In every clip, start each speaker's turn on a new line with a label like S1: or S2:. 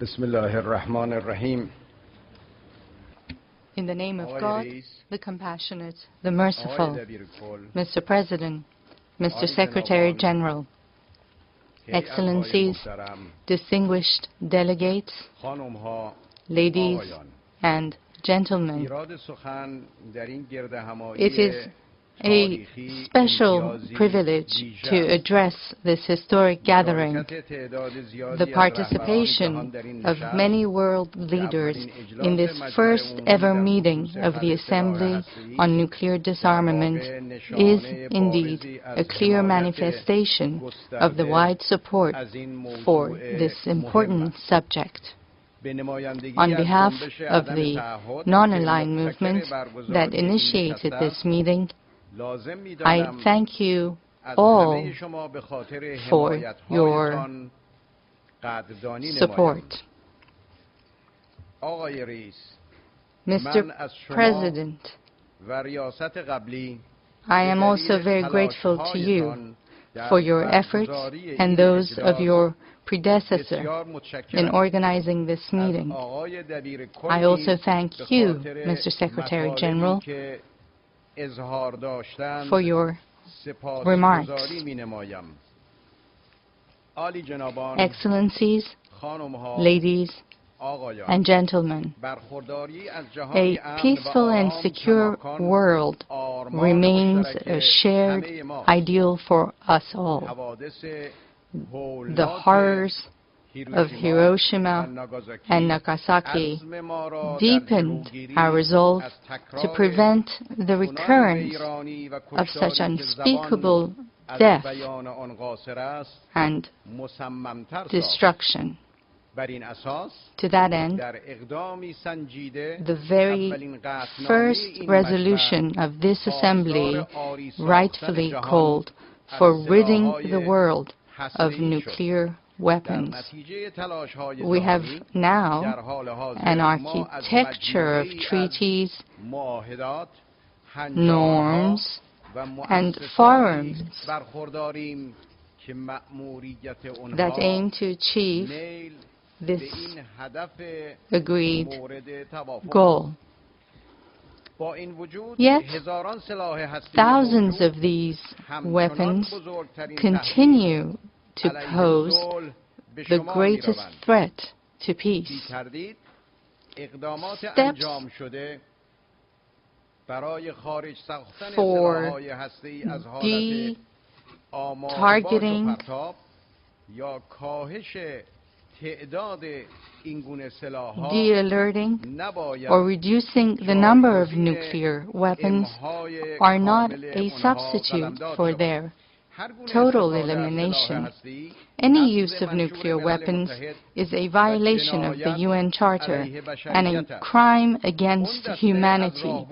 S1: بسم الله الرحمن الرحیم.
S2: In the name of God, the compassionate, the merciful, Mr. President, Mr. Secretary General, Excellencies, distinguished delegates, ladies and gentlemen, it is a special privilege to address this historic gathering. The participation of many world leaders in this first ever meeting of the Assembly on Nuclear Disarmament is indeed a clear manifestation of the wide support for this important subject. On behalf of the non-aligned movement that initiated this meeting, I thank you all for your support. Mr. President, I am also very grateful to you for your efforts and those of your predecessor in organizing this meeting. I also thank you, Mr. Secretary General, for your remarks. Excellencies, ladies and gentlemen, a peaceful and secure world remains a shared ideal for us all. The horrors of Hiroshima and Nagasaki deepened our resolve to prevent the recurrence of such unspeakable death and destruction. To that end, the very first resolution of this Assembly rightfully called for ridding the world of nuclear weapons. We have now an architecture of treaties, norms, and forums that aim to achieve this agreed goal. Yet, thousands of these weapons continue to pose the greatest threat to peace. Steps for de-targeting de-alerting or reducing the number of nuclear weapons are not a substitute for their total elimination. Any use of nuclear weapons is a violation of the UN Charter and a crime against humanity.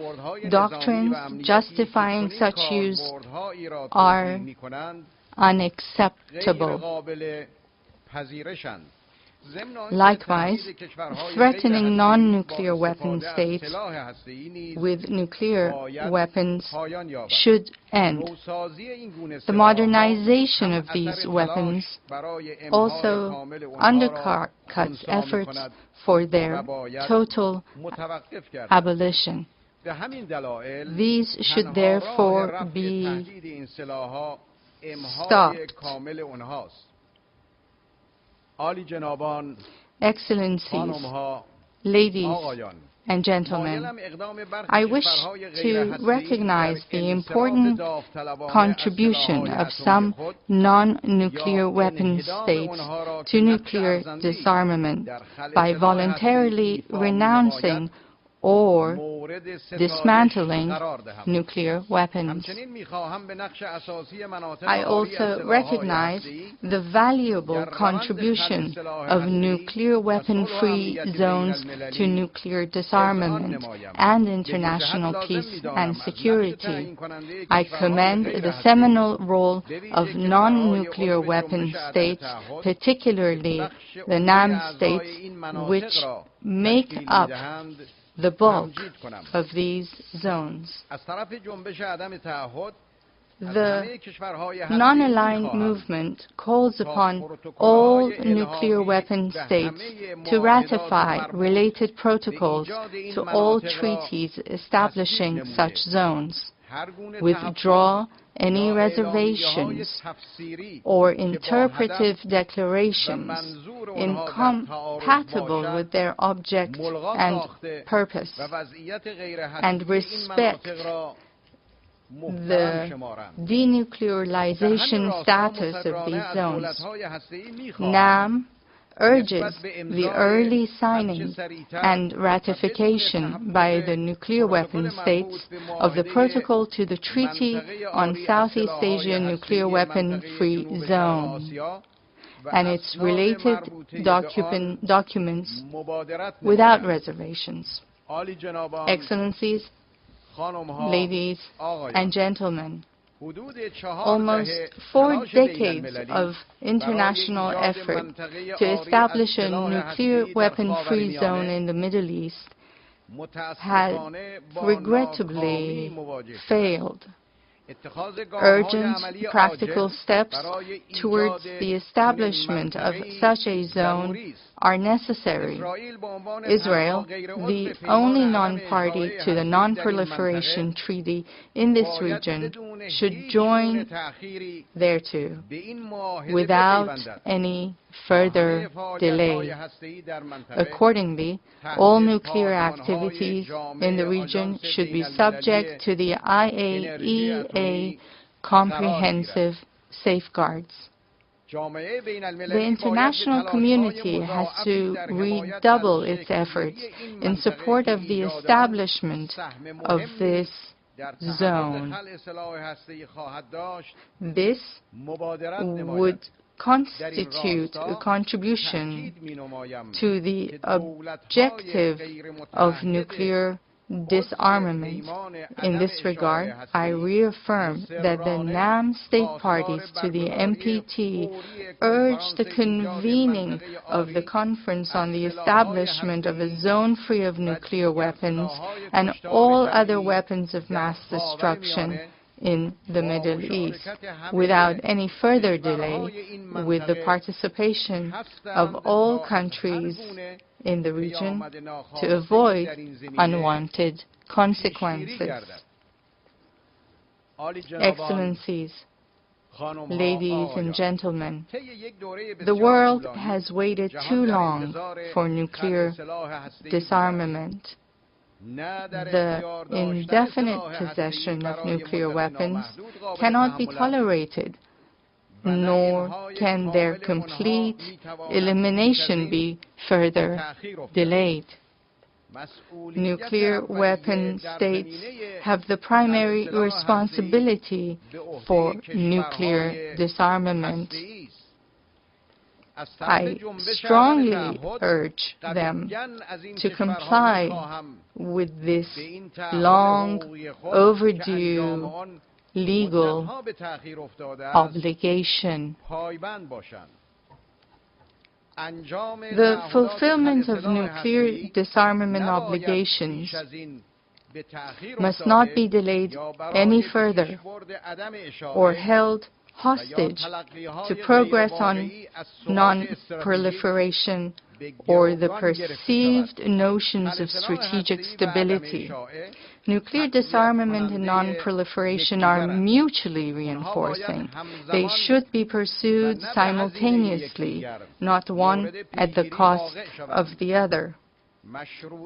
S2: Doctrines justifying such use are unacceptable. Likewise, threatening non-nuclear weapon states with nuclear weapons should end. The modernization of these weapons also undercuts efforts for their total abolition. These should therefore be stopped. Excellencies, ladies and gentlemen, I wish to recognize the important contribution of some non-nuclear weapon states to nuclear disarmament by voluntarily renouncing or dismantling nuclear weapons. I also recognize the valuable contribution of nuclear weapon-free zones to nuclear disarmament and international peace and security. I commend the seminal role of non-nuclear weapon states, particularly the NAM states, which make up the bulk of these zones. The non-aligned movement calls upon all nuclear weapon states to ratify related protocols to all treaties establishing such zones, withdraw any reservations or interpretive declarations incompatible with their object and purpose, and respect the denuclearization status of these zones. NAM urges the early signing and ratification by the nuclear weapon states of the protocol to the Treaty on Southeast Asia Nuclear Weapon-Free Zone and its related documents without reservations. Excellencies, ladies and gentlemen, almost 4 decades of international effort to establish a nuclear weapon-free zone in the Middle East had regrettably failed. Urgent practical steps towards the establishment of such a zone are necessary. Israel, the only non-party to the Non-Proliferation Treaty in this region, should join thereto without any further delay. Accordingly, all nuclear activities in the region should be subject to the IAEA comprehensive safeguards. The international community has to redouble its efforts in support of the establishment of this zone. This would constitute a contribution to the objective of nuclear disarmament. In this regard, I reaffirm that the NAM state parties to the NPT urge the convening of the Conference on the Establishment of a Zone Free of Nuclear Weapons and all other weapons of mass destruction in the Middle East, without any further delay, with the participation of all countries in the region to avoid unwanted consequences. Excellencies, ladies and gentlemen, the world has waited too long for nuclear disarmament. The indefinite possession of nuclear weapons cannot be tolerated, nor can their complete elimination be further delayed. Nuclear weapon states have the primary responsibility for nuclear disarmament. I strongly urge them to comply with this long overdue legal obligation. The fulfillment of nuclear disarmament obligations must not be delayed any further or held hostage to progress on non-proliferation or the perceived notions of strategic stability. Nuclear disarmament and non-proliferation are mutually reinforcing. They should be pursued simultaneously, not one at the cost of the other.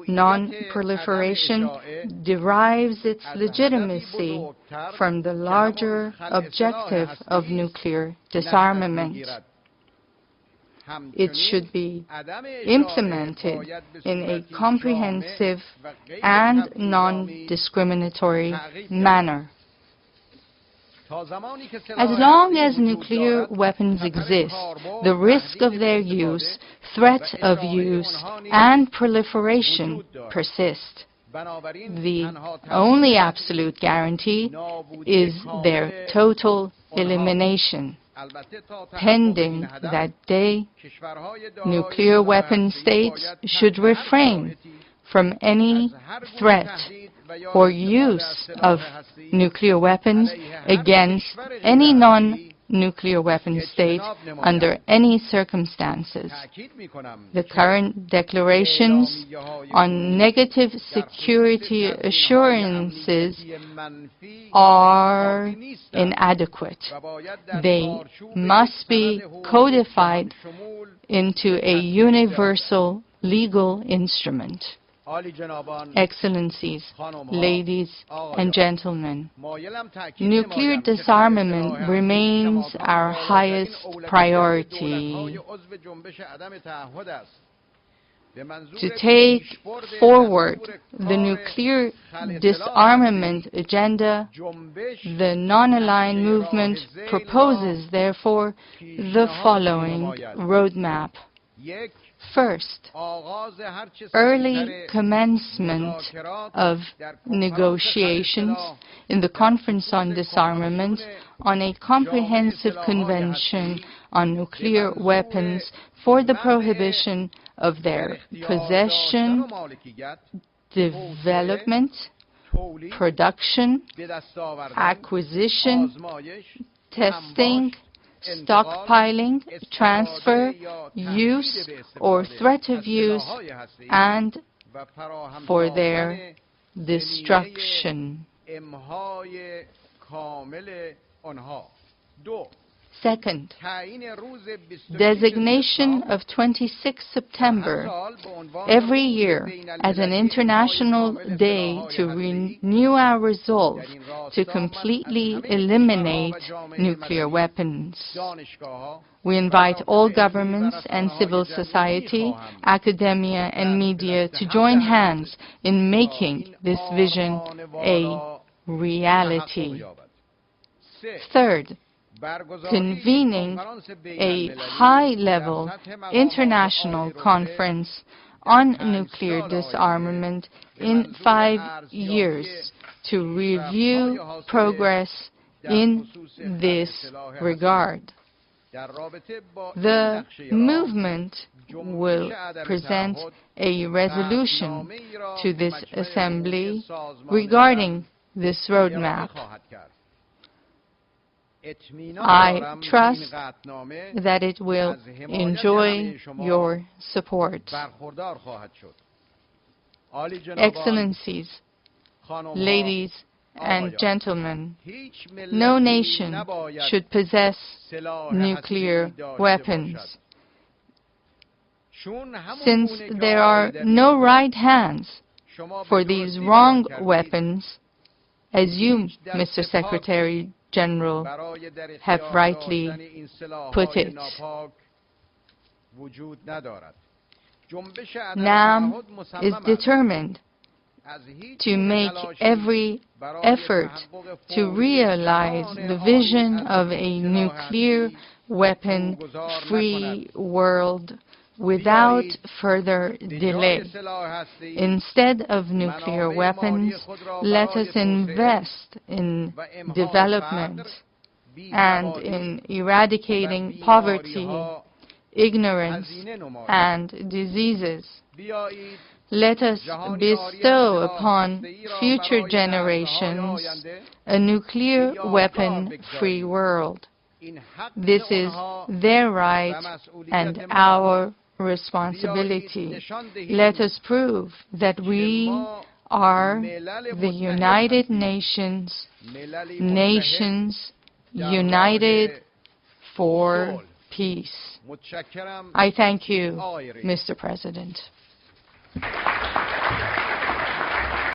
S2: Non-proliferation derives its legitimacy from the larger objective of nuclear disarmament. It should be implemented in a comprehensive and non-discriminatory manner. As long as nuclear weapons exist, the risk of their use, threat of use, and proliferation persist. The only absolute guarantee is their total elimination. Pending that day, nuclear weapon states should refrain from any threat or use of nuclear weapons against any non-nuclear weapon state under any circumstances. The current declarations on negative security assurances are inadequate. They must be codified into a universal legal instrument. Excellencies, ladies and gentlemen, nuclear disarmament remains our highest priority. To take forward the nuclear disarmament agenda, the non-aligned movement proposes, therefore, the following roadmap. First, early commencement of negotiations in the Conference on Disarmament on a comprehensive convention on nuclear weapons for the prohibition of their possession, development, production, acquisition, testing, stockpiling, transfer, use, or threat of use, and for their destruction. Second, designation of 26 September every year as an international day to renew our resolve to completely eliminate nuclear weapons. We invite all governments and civil society, academia, and media to join hands in making this vision a reality. Third, convening a high-level international conference on nuclear disarmament in 5 years to review progress in this regard. The movement will present a resolution to this Assembly regarding this roadmap. I trust that it will enjoy your support. Excellencies, ladies and gentlemen, no nation should possess nuclear weapons. Since there are no right hands for these wrong weapons, as you, Mr. Secretary General, have rightly put it. NAM is determined to make every effort to realize the vision of a nuclear weapon-free world without further delay. Instead of nuclear weapons, let us invest in development and in eradicating poverty, ignorance, and diseases. Let us bestow upon future generations a nuclear weapon-free world. This is their right and our responsibility. Let us prove that we are the United Nations, nations united for peace. I thank you, Mr. President.